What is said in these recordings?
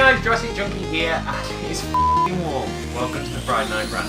guys, Jurassic Junkie here, and it's f***ing warm. Welcome to the Friday Night Rant.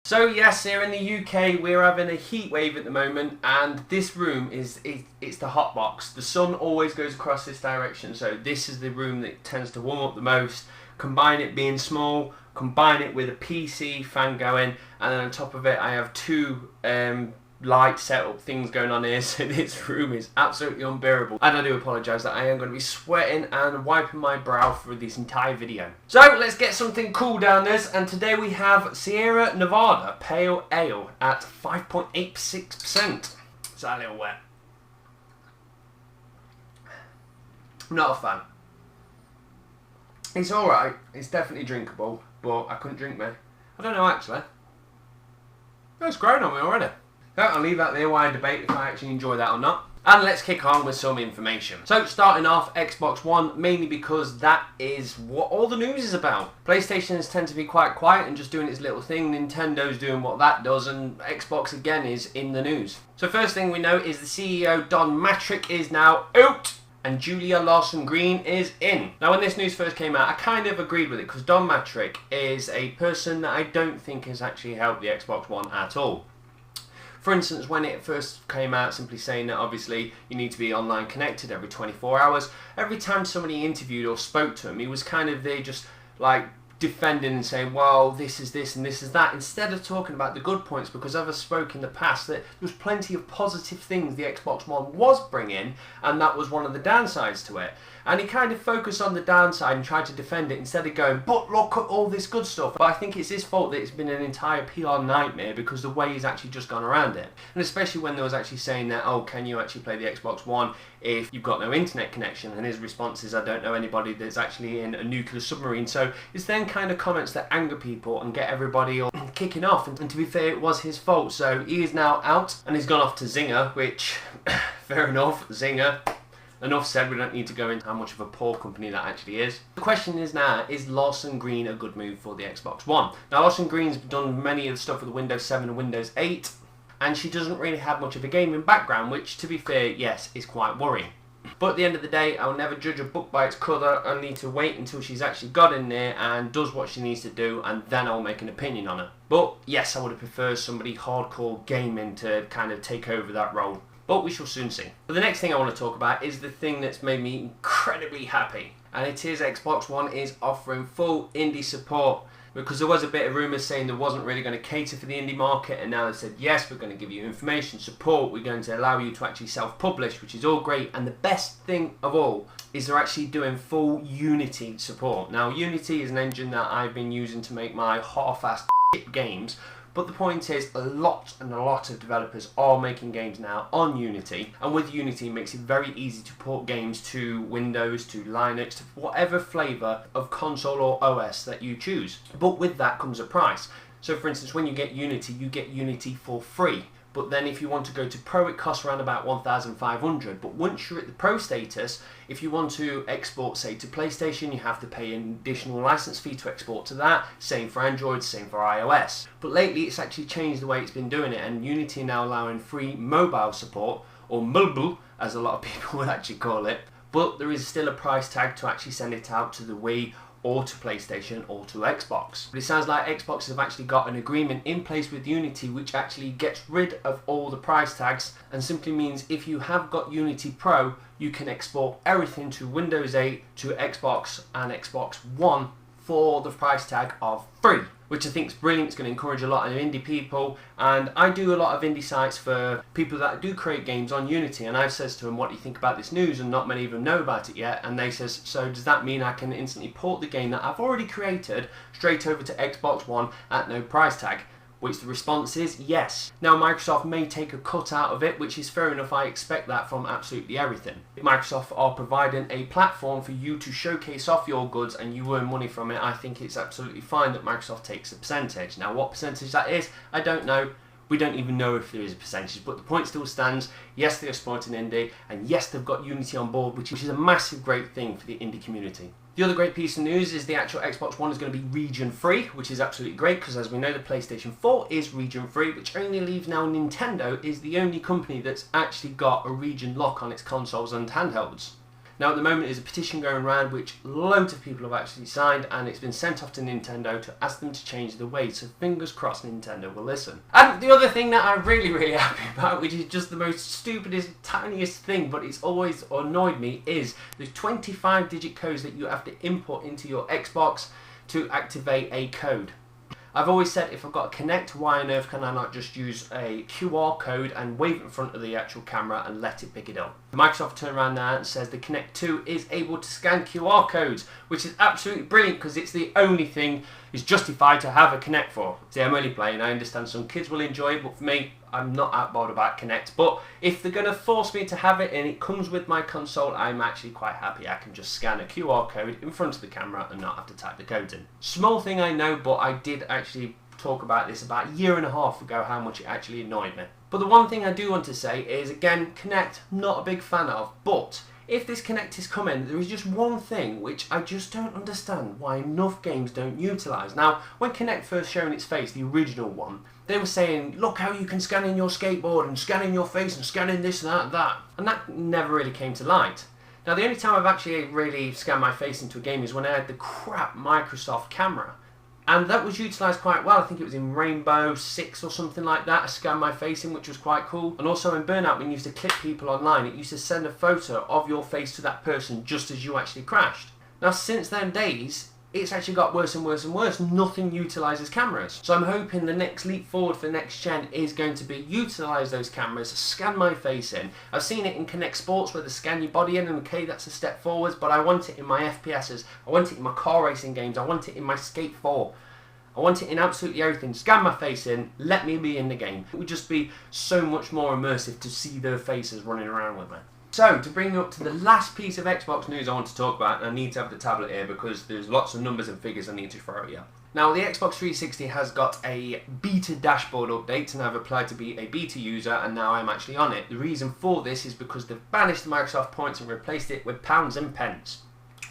So yes, here in the UK we're having a heat wave at the moment, and this room it's the hot box. The sun always goes across this direction, so this is the room that tends to warm up the most. Combine it being small, combine it with a PC fan going, and then on top of it I have two light setup things going on here, so this room is absolutely unbearable. And I do apologise that I am going to be sweating and wiping my brow for this entire video. So let's get something cool down this, and today we have Sierra Nevada Pale Ale at 5.86%. Is that a little wet? I'm not a fan. It's alright, it's definitely drinkable, but I couldn't drink me. I don't know actually. It's grown on me already. I'll leave that there while I debate if I actually enjoy that or not. And let's kick on with some information. So starting off, Xbox One, mainly because that is what all the news is about. PlayStations tend to be quite quiet and just doing its little thing. Nintendo's doing what that does, and Xbox again is in the news. So first thing we know is the CEO Don Matrick is now out, and Julia Lawson-Green is in. Now when this news first came out, I kind of agreed with it, because Don Matrick is a person that I don't think has actually helped the Xbox One at all. For instance, when it first came out, simply saying that obviously you need to be online connected every 24 hours, every time somebody interviewed or spoke to him, he was kind of there just like defending and saying, well, this is this and this is that, instead of talking about the good points, because I've spoken in the past that there was plenty of positive things the Xbox One was bringing, and that was one of the downsides to it. And he kind of focused on the downside and tried to defend it instead of going, but look at all this good stuff. But I think it's his fault that it's been an entire PR nightmare because the way he's actually just gone around it. And especially when there was actually saying that, oh, can you actually play the Xbox One if you've got no internet connection? And his response is, I don't know anybody that's actually in a nuclear submarine. So it's then kind of comments that anger people and get everybody all kicking off. And to be fair, it was his fault. So he is now out and he's gone off to Zynga, which, fair enough, Zynga. Enough said, we don't need to go into how much of a poor company that actually is. The question is now, is Lawson-Green a good move for the Xbox One? Now Lawson-Green's done many of the stuff with the Windows 7 and Windows 8, and she doesn't really have much of a gaming background, which to be fair, yes, is quite worrying. But at the end of the day, I'll never judge a book by its colour. I need to wait until she's actually got in there and does what she needs to do, and then I'll make an opinion on her. But yes, I would have preferred somebody hardcore gaming to kind of take over that role. But we shall soon see. But the next thing I want to talk about is the thing that's made me incredibly happy. And it is Xbox One is offering full indie support. Because there was a bit of rumours saying there wasn't really going to cater for the indie market, and now they said, yes, we're going to give you information, support, we're going to allow you to actually self-publish, which is all great. And the best thing of all is they're actually doing full Unity support. Now, Unity is an engine that I've been using to make my half-assed games. But the point is, a lot of developers are making games now on Unity, and with Unity it makes it very easy to port games to Windows, to Linux, to whatever flavour of console or OS that you choose. But with that comes a price. So for instance, when you get Unity for free. But then if you want to go to Pro, it costs around about 1,500. But once you're at the Pro status, if you want to export, say, to PlayStation, you have to pay an additional license fee to export to that. Same for Android, same for iOS. But lately, it's actually changed the way it's been doing it, and Unity now allowing free mobile support, or mobile, as a lot of people would actually call it. But there is still a price tag to actually send it out to the Wii, or to PlayStation, or to Xbox. But it sounds like Xbox have actually got an agreement in place with Unity which actually gets rid of all the price tags, and simply means if you have got Unity Pro, you can export everything to Windows 8, to Xbox and Xbox One for the price tag of free. Which I think is brilliant. It's going to encourage a lot of indie people, and I do a lot of indie sites for people that do create games on Unity, and I've said to them, what do you think about this news? And not many of them know about it yet, and they says, so does that mean I can instantly port the game that I've already created straight over to Xbox One at no price tag? Which the response is yes. Now Microsoft may take a cut out of it, which is fair enough. I expect that from absolutely everything. Microsoft are providing a platform for you to showcase off your goods and you earn money from it. I think it's absolutely fine that Microsoft takes a percentage. Now what percentage that is, I don't know. We don't even know if there is a percentage, but the point still stands. Yes, they are supporting indie, and yes, they've got Unity on board, which is a massive great thing for the indie community. The other great piece of news is the actual Xbox One is going to be region free, which is absolutely great because as we know the PlayStation 4 is region free, which only leaves now Nintendo is the only company that's actually got a region lock on its consoles and handhelds. Now at the moment there's a petition going around which loads of people have actually signed, and it's been sent off to Nintendo to ask them to change the way, so fingers crossed Nintendo will listen. And the other thing that I'm really happy about, which is just the most stupidest, tiniest thing, but it's always annoyed me, is the 25-digit codes that you have to input into your Xbox to activate a code. I've always said if I've got a Kinect, why on earth can I not just use a QR code and wave it in front of the actual camera and let it pick it up? Microsoft turned around now and says the Kinect 2 is able to scan QR codes, which is absolutely brilliant because it's the only thing is justified to have a Kinect for. See, I'm only playing, I understand some kids will enjoy it, but for me, I'm not that bothered about Kinect. But if they're going to force me to have it and it comes with my console, I'm actually quite happy. I can just scan a QR code in front of the camera and not have to type the codes in. Small thing I know, but I did actually talk about this about a year and a half ago, how much it actually annoyed me. But the one thing I do want to say is, again, Kinect, not a big fan of, but if this Kinect is coming, there is just one thing which I just don't understand why enough games don't utilise. Now, when Kinect first showed its face, the original one, they were saying, look how you can scan in your skateboard and scan in your face and scan in this, that. And that never really came to light. Now, the only time I've actually really scanned my face into a game is when I had the crap Microsoft camera. And that was utilised quite well. I think it was in Rainbow Six or something like that. I scanned my face in, which was quite cool. And also in Burnout, when you used to clip people online, it used to send a photo of your face to that person just as you actually crashed. Now, since them days, it's actually got worse and worse and worse. Nothing utilises cameras. So I'm hoping the next leap forward for next gen is going to be utilise those cameras, scan my face in. I've seen it in Kinect Sports where they scan your body in, and okay, that's a step forwards, but I want it in my FPSs, I want it in my car racing games, I want it in my Skate 4. I want it in absolutely everything. Scan my face in, let me be in the game. It would just be so much more immersive to see their faces running around with me. So, to bring you up to the last piece of Xbox news I want to talk about, and I need to have the tablet here because there's lots of numbers and figures I need to throw at you. Now, the Xbox 360 has got a beta dashboard update, and I've applied to be a beta user, and now I'm actually on it. The reason for this is because they've banished the Microsoft points and replaced it with pounds and pence,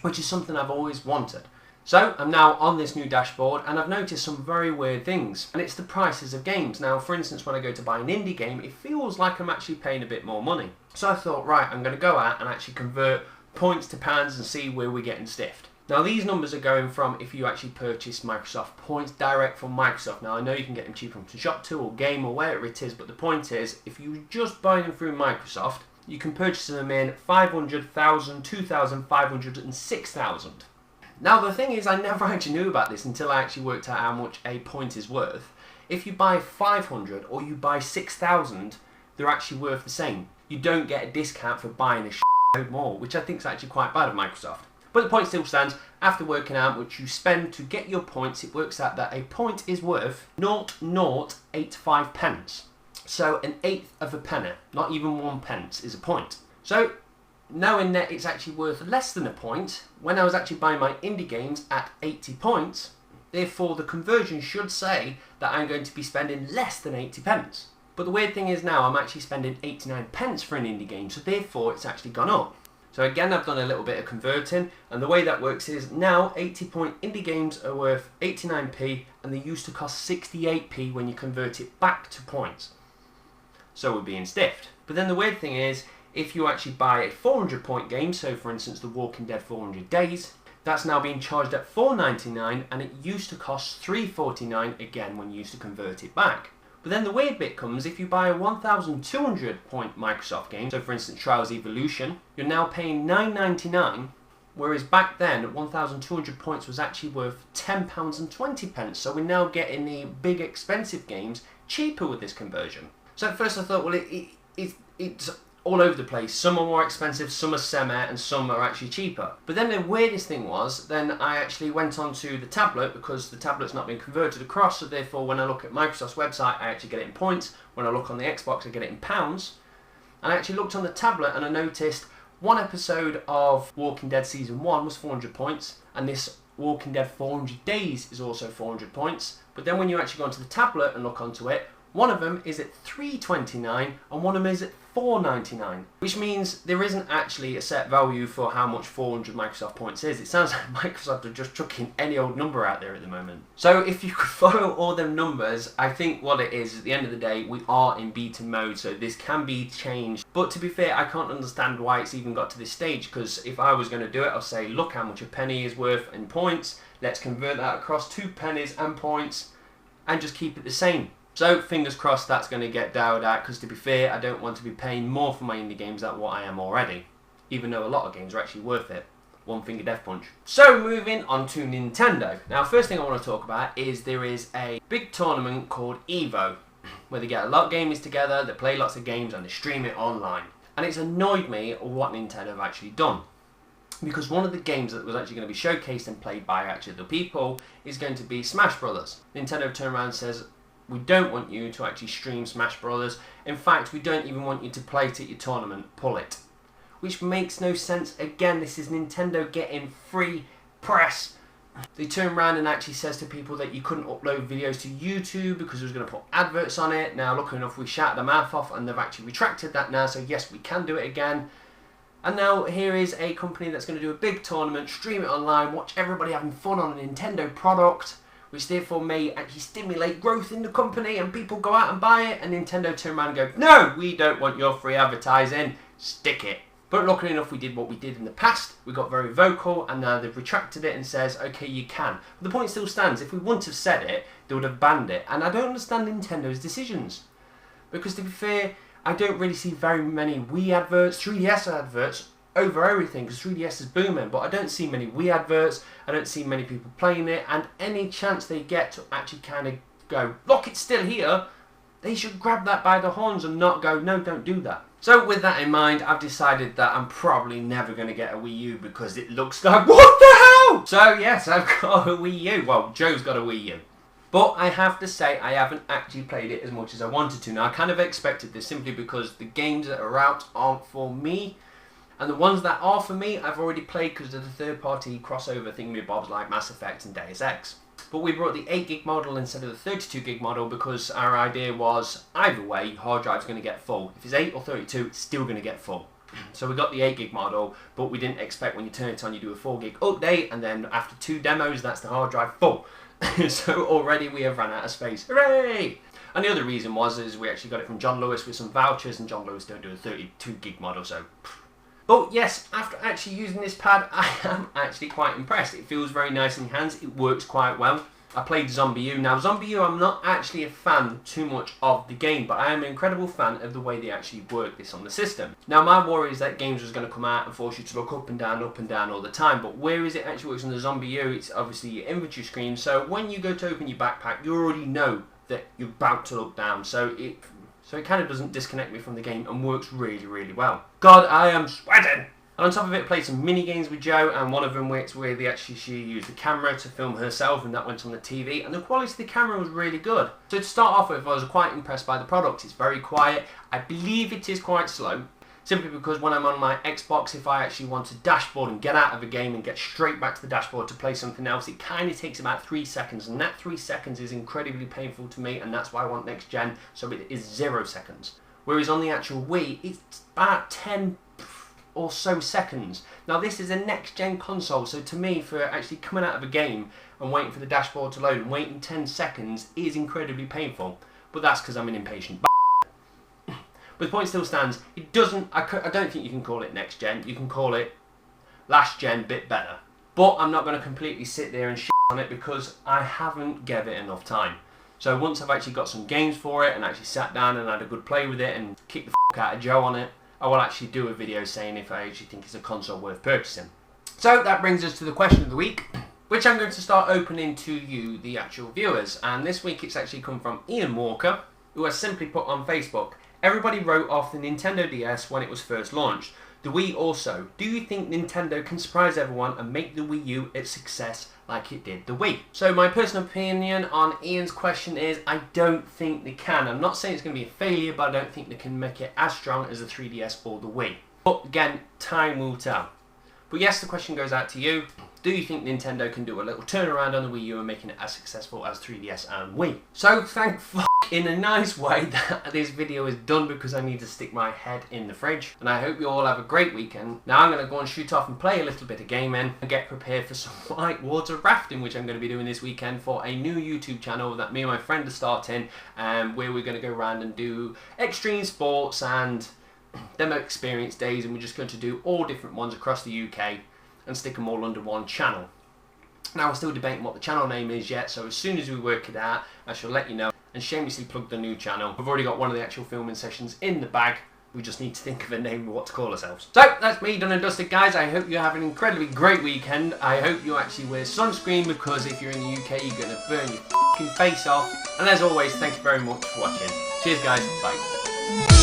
which is something I've always wanted. So, I'm now on this new dashboard and I've noticed some very weird things, and it's the prices of games. Now, for instance, when I go to buy an indie game, it feels like I'm actually paying a bit more money. So I thought, right, I'm going to go out and actually convert points to pounds and see where we're getting stiffed. Now, these numbers are going from if you actually purchase Microsoft points direct from Microsoft. Now, I know you can get them cheap from Shop2 or Game or wherever it is, but the point is, if you just buy them through Microsoft, you can purchase them in 500, 1,000, 2,500 and 6,000. Now, the thing is, I never actually knew about this until I actually worked out how much a point is worth. If you buy 500 or you buy 6,000, they're actually worth the same. You don't get a discount for buying a shitload more, which I think is actually quite bad of Microsoft. But the point still stands. After working out how much you spend to get your points, it works out that a point is worth 0.085 pence. So an eighth of a penny, not even 1 pence, is a point. So, knowing that it's actually worth less than a point, when I was actually buying my indie games at 80 points, therefore the conversion should say that I'm going to be spending less than 80 pence. But the weird thing is now I'm actually spending 89 pence for an indie game, so therefore it's actually gone up. So again, I've done a little bit of converting, and the way that works is now 80-point indie games are worth 89p, and they used to cost 68p when you convert it back to points. So we're being stiffed. But then the weird thing is, if you actually buy a 400-point game, so for instance The Walking Dead 400 Days, that's now being charged at $4.99, and it used to cost $3.49 again when you used to convert it back. But then the weird bit comes, if you buy a 1,200-point Microsoft game, so for instance Trials Evolution, you're now paying $9.99, whereas back then 1,200 points was actually worth £10.20. So we're now getting the big expensive games cheaper with this conversion. So at first I thought, well, it's all over the place. Some are more expensive, some are semi, and some are actually cheaper. But then the weirdest thing was, then I actually went onto the tablet, because the tablet's not been converted across, so therefore when I look at Microsoft's website, I actually get it in points. When I look on the Xbox, I get it in pounds. And I actually looked on the tablet and I noticed one episode of Walking Dead Season 1 was 400 points, and this Walking Dead 400 Days is also 400 points. But then when you actually go onto the tablet and look onto it, one of them is at $3.29 and one of them is at $4.99, which means there isn't actually a set value for how much 400 Microsoft points is. It sounds like Microsoft are just chucking any old number out there at the moment. So if you could follow all them numbers, I think what it is, at the end of the day, we are in beta mode, so this can be changed. But to be fair, I can't understand why it's even got to this stage, because if I was going to do it, I'll say, look how much a penny is worth in points. Let's convert that across to pennies and points and just keep it the same. So fingers crossed that's going to get dialed out, because to be fair, I don't want to be paying more for my indie games than what I am already, even though a lot of games are actually worth it. One finger death punch. So moving on to Nintendo. Now first thing I want to talk about is there is a big tournament called EVO, where they get a lot of gamers together, they play lots of games and they stream it online. And it's annoyed me what Nintendo have actually done, because one of the games that was actually going to be showcased and played by actually the people is going to be Smash Brothers. Nintendo turned around and says, we don't want you to actually stream Smash Brothers. In fact, we don't even want you to play it at your tournament. Pull it. Which makes no sense. Again, this is Nintendo getting free press. They turn around and actually says to people that you couldn't upload videos to YouTube because it was going to put adverts on it. Now, luckily enough, we shut their mouth off and they've actually retracted that now. So yes, we can do it again. And now here is a company that's going to do a big tournament, stream it online, watch everybody having fun on a Nintendo product, which therefore may actually stimulate growth in the company and people go out and buy it, and Nintendo turn around and go, no, we don't want your free advertising, stick it. But luckily enough, we did what we did in the past. We got very vocal, and now they've retracted it and says, okay, you can. But the point still stands. If we wouldn't have said it, they would have banned it. And I don't understand Nintendo's decisions. Because to be fair, I don't really see very many Wii adverts, 3DS adverts, over everything, because 3DS is booming, but I don't see many Wii adverts, I don't see many people playing it, and any chance they get to actually kind of go, look, it's still here, they should grab that by the horns and not go, no, don't do that. So with that in mind, I've decided that I'm probably never going to get a Wii U because it looks like, what the hell? So yes, I've got a Wii U. Well, Joe's got a Wii U. But I have to say, I haven't actually played it as much as I wanted to. Now, I kind of expected this simply because the games that are out aren't for me. And the ones that are for me, I've already played because of the third-party crossover thingamabobs like Mass Effect and Deus Ex. But we brought the 8GB model instead of the 32GB model because our idea was, either way, hard drive's going to get full. If it's 8 or 32, it's still going to get full. So we got the 8GB model, but we didn't expect when you turn it on, you do a 4GB update, and then after 2 demos, that's the hard drive full. So already we have run out of space. Hooray! And the other reason is we actually got it from John Lewis with some vouchers, and John Lewis don't do a 32GB model, so... But yes, after actually using this pad, I am actually quite impressed. It feels very nice in your hands. It works quite well. I played Zombie U. Now, Zombie U, I'm not actually a fan too much of the game, but I am an incredible fan of the way they actually work this on the system. Now, my worry is that games was going to come out and force you to look up and down all the time. But whereas it actually works on the Zombie U, it's obviously your inventory screen. So when you go to open your backpack, you already know that you're about to look down. So it kind of doesn't disconnect me from the game and works really, really well. God, I am sweating! And on top of it, played some mini games with Joe, and one of them where she used the camera to film herself, and that went on the TV, and the quality of the camera was really good. So to start off with, I was quite impressed by the product. It's very quiet. I believe it is quite slow, simply because when I'm on my Xbox, if I actually want to dashboard and get out of a game and get straight back to the dashboard to play something else, it kind of takes about 3 seconds, and that 3 seconds is incredibly painful to me, and that's why I want next gen, so it is 0 seconds. Whereas on the actual Wii, it's about 10 or so seconds. Now this is a next gen console, so to me, for actually coming out of a game and waiting for the dashboard to load and waiting 10 seconds is incredibly painful. But that's because I'm an impatient But the point still stands, it doesn't, I don't think you can call it next gen, you can call it last gen bit better. But I'm not going to completely sit there and shit on it because I haven't given it enough time. So once I've actually got some games for it and actually sat down and had a good play with it and kicked the f*** out of Joe on it, I will actually do a video saying if I actually think it's a console worth purchasing. So that brings us to the question of the week, which I'm going to start opening to you, the actual viewers. And this week it's actually come from Ian Walker, who has simply put on Facebook, everybody wrote off the Nintendo DS when it was first launched. The Wii also. Do you think Nintendo can surprise everyone and make the Wii U a success like it did the Wii? So my personal opinion on Ian's question is I don't think they can. I'm not saying it's going to be a failure, but I don't think they can make it as strong as the 3DS or the Wii. But again, time will tell. But yes, the question goes out to you. Do you think Nintendo can do a little turnaround on the Wii U and making it as successful as 3DS and Wii? So thank in a nice way that this video is done because I need to stick my head in the fridge. And I hope you all have a great weekend. Now I'm going to go and shoot off and play a little bit of gaming and get prepared for some whitewater rafting, which I'm going to be doing this weekend for a new YouTube channel that me and my friend are starting, where we're going to go around and do extreme sports and demo experience days, and we're just going to do all different ones across the UK and stick them all under one channel. Now we're still debating what the channel name is yet, so as soon as we work it out I shall let you know. And shamelessly plug the new channel. We've already got one of the actual filming sessions in the bag. We just need to think of a name of what to call ourselves. So that's me done and dusted, guys. I hope you have an incredibly great weekend. I hope you actually wear sunscreen, because if you're in the UK you're going to burn your f***ing face off. And as always, thank you very much for watching. Cheers guys, bye.